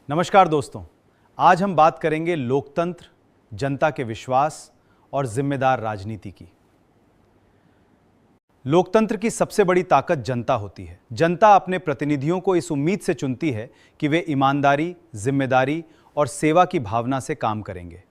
नमस्कार दोस्तों, आज हम बात करेंगे लोकतंत्र, जनता के विश्वास और जिम्मेदार राजनीति की। लोकतंत्र की सबसे बड़ी ताकत जनता होती है। जनता अपने प्रतिनिधियों को इस उम्मीद से चुनती है कि वे ईमानदारी, जिम्मेदारी और सेवा की भावना से काम करेंगे।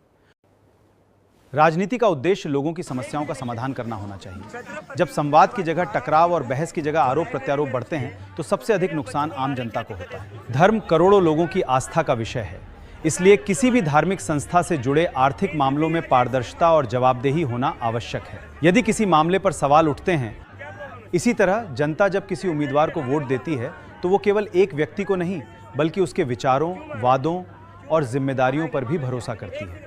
राजनीति का उद्देश्य लोगों की समस्याओं का समाधान करना होना चाहिए। जब संवाद की जगह टकराव और बहस की जगह आरोप प्रत्यारोप बढ़ते हैं तो सबसे अधिक नुकसान आम जनता को होता है। धर्म करोड़ों लोगों की आस्था का विषय है, इसलिए किसी भी धार्मिक संस्था से जुड़े आर्थिक मामलों में पारदर्शिता और जवाबदेही होना आवश्यक है। यदि किसी मामले पर सवाल उठते हैं, इसी तरह जनता जब किसी उम्मीदवार को वोट देती है तो वो केवल एक व्यक्ति को नहीं बल्कि उसके विचारों, वादों और जिम्मेदारियों पर भी भरोसा करती है।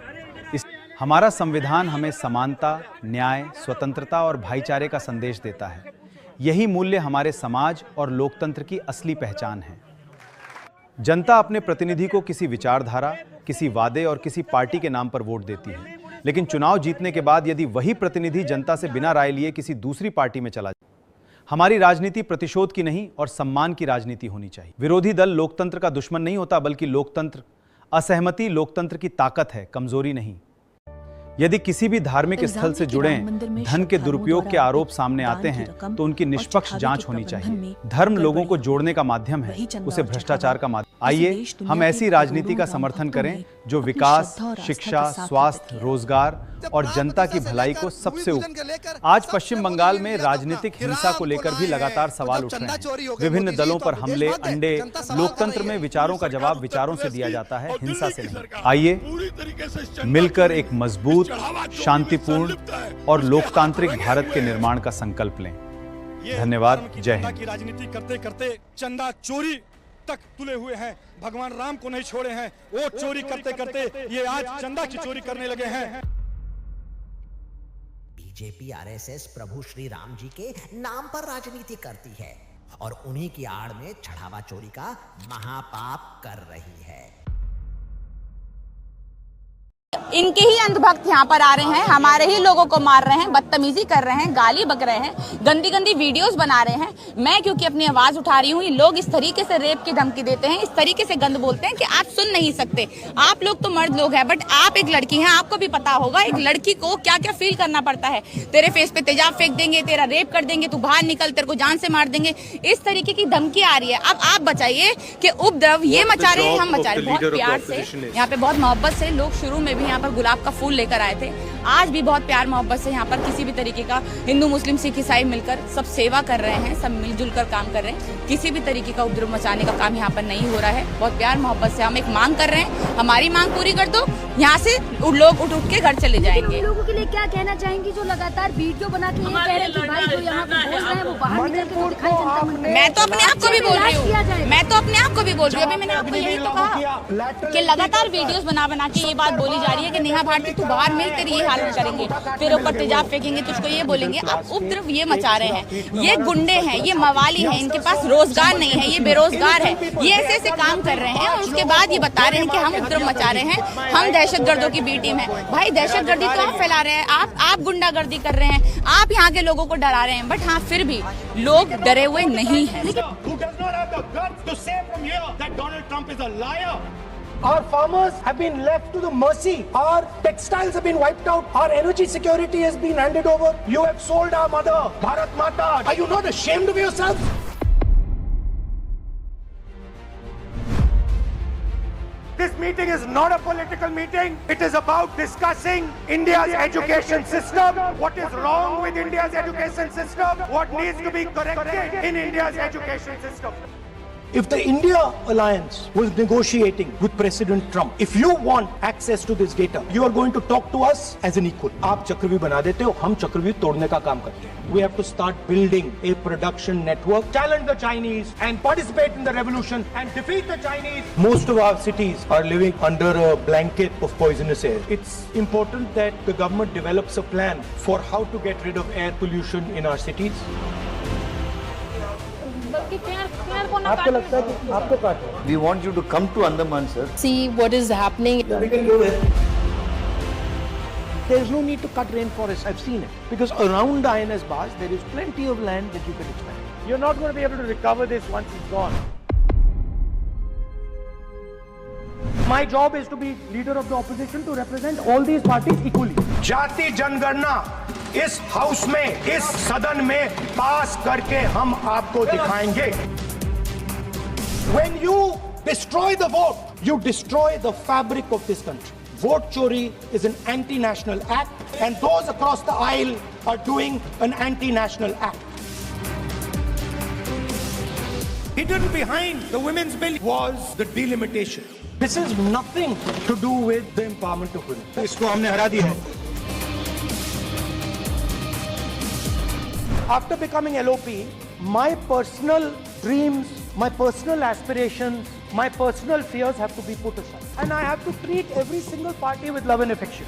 हमारा संविधान हमें समानता, न्याय, स्वतंत्रता और भाईचारे का संदेश देता है। यही मूल्य हमारे समाज और लोकतंत्र की असली पहचान है। जनता अपने प्रतिनिधि को किसी विचारधारा, किसी वादे और किसी पार्टी के नाम पर वोट देती है, लेकिन चुनाव जीतने के बाद यदि वही प्रतिनिधि जनता से बिना राय लिए किसी दूसरी पार्टी में चला जाए। हमारी राजनीति प्रतिशोध की नहीं और सम्मान की राजनीति होनी चाहिए। विरोधी दल लोकतंत्र का दुश्मन नहीं होता, बल्कि असहमति लोकतंत्र की ताकत है, कमजोरी नहीं। यदि किसी भी धार्मिक स्थल से जुड़े धन के दुरुपयोग के आरोप सामने आते हैं तो उनकी निष्पक्ष जांच होनी चाहिए। धर्म लोगों को जोड़ने का माध्यम है, उसे भ्रष्टाचार का माध्यम। आइए हम ऐसी राजनीति का समर्थन करें जो विकास, शिक्षा, स्वास्थ्य, रोजगार और जनता की भलाई को सबसे ऊपर। आज पश्चिम बंगाल में राजनीतिक हिंसा को लेकर भी लगातार सवाल उठ रहे हैं। विभिन्न दलों पर हमले, अंडे। लोकतंत्र में विचारों का जवाब विचारों से दिया जाता है, हिंसा से नहीं। आइए मिलकर एक मजबूत, शांतिपूर्ण और लोकतांत्रिक भारत के निर्माण का संकल्प लें। धन्यवाद। जय हिंद। की राजनीति करते करते चंदा चोरी तक तुले हुए हैं। भगवान राम को नहीं छोड़े हैं। वो चोरी करते करते ये आज चंदा की चोरी करने लगे हैं। बीजेपी आरएसएस प्रभु श्री राम जी के नाम पर राजनीति करती है और उन्हीं की आड़ में चढ़ावा चोरी का महापाप कर रही है। इनके ही अंधभक्त यहाँ पर आ रहे हैं, हमारे ही लोगों को मार रहे हैं, बदतमीजी कर रहे हैं, गाली बक रहे हैं, गंदी गंदी वीडियोस बना रहे हैं। मैं क्योंकि अपनी आवाज उठा रही हूँ, ये लोग इस तरीके से रेप की धमकी देते हैं, इस तरीके से गंद बोलते हैं कि आप सुन नहीं सकते। आप लोग तो मर्द लोग हैं, बट आप एक लड़की हैं, आपको भी पता होगा एक लड़की को क्या क्या फील करना पड़ता है। तेरे फेस पे तेजाब फेंक देंगे, तेरा रेप कर देंगे, तू बाहर निकल, तेरे को जान से मार देंगे, इस तरीके की धमकी आ रही है। अब आप बताइए कि उपद्रव ये मचा रहे हैं, हम मचा रहे हैं। बहुत प्यार से यहाँ पे, बहुत मोहब्बत से लोग शुरू में भी यहाँ पर गुलाब का फूल लेकर आए थे। आज भी बहुत प्यार मोहब्बत से यहाँ पर किसी भी तरीके का हिंदू, मुस्लिम, सिख, ईसाई मिलकर सब सेवा कर रहे हैं, सब मिलजुल कर काम कर रहे हैं। किसी भी तरीके का उपद्रव मचाने का काम यहाँ पर नहीं हो रहा है। बहुत प्यार मोहब्बत से हम एक मांग कर रहे हैं, हमारी मांग पूरी कर दो, यहाँ से लोग उठ के घर चले जाएंगे। लोगों के लिए क्या कहना चाहेंगी जो लगातार वीडियो बना के ये कह रहे हैं कि भाई जो यहाँ पे बोल रहे हैं वो बाहर निकल के दिखाई जनता मंच में। मैं तो अपने आप को भी बोल रही हूँ, मैं तो अपने आप को भी बोल रही हूँ। अभी मैंने आपको यही तो कहा कि लगातार वीडियोस बना के ये बात बोली जा रही है कि नेहा भारती तू बाहर मिल, तेरी ये हालत करेंगे, तेरे ऊपर तेजाब फेंकेंगे, तुझको ये बोलेंगे। आप उपद्रव ये मचा रहे हैं, ये गुंडे हैं, ये मवाली हैं, इनके पास रोजगार नहीं है, ये बेरोजगार है, ये ऐसे ऐसे काम कर रहे हैं और उसके बाद ये बता रहे हैं कि हम उपद्रव मचा रहे हैं, हम दहशतगर्दों की बी टीम है। भाई दहशतगर्दी तो आप फैला रहे हैं, आप गुंडागर्दी कर रहे हैं, आप यहाँ के लोगों को डरा रहे हैं, बट हाँ फिर भी लोग डरे हुए नहीं हैं। Our farmers have been left to the mercy. Our textiles have been wiped out. Our energy security has been handed over. You have sold our mother, Bharat Mata. Are you not ashamed of yourself? This meeting is not a political meeting. It is about discussing India's education system. What is wrong with India's education system? What needs to be corrected in India's education system? If the India alliance was negotiating with President Trump, if you want access to this data, you are going to talk to us as an equal. आप चक्रव्यूह बना देते हो, हम चक्रव्यूह तोड़ने का काम करते हैं. We have to start building a production network, challenge the Chinese and participate in the revolution and defeat the Chinese. Most of our cities are living under a blanket of poisonous air. It's important that the government develops a plan for how to get rid of air pollution in our cities. आपको लगता है कि आपको काटो? We want you to come to Andaman, sir. See what is happening. We can do it. There is no need to cut rainforests. I've seen it. Because around the INS bars, there is plenty of land that you can expand. You're not going to be able to recover this once it's gone. My job is to be leader of the opposition to represent all these parties equally. जाति जनगणना इस house में, इस सदन में पास करके हम आपको दिखाएंगे. When you destroy the vote, you destroy the fabric of this country. Vote chori is an anti-national act, and those across the aisle are doing an anti-national act. Hidden behind the women's bill was the delimitation. This has nothing to do with the empowerment of women. इसको हमने हरा दिया है. After becoming LOP, my personal dreams, my personal aspirations, my personal fears have to be put aside. And I have to treat every single party with love and affection.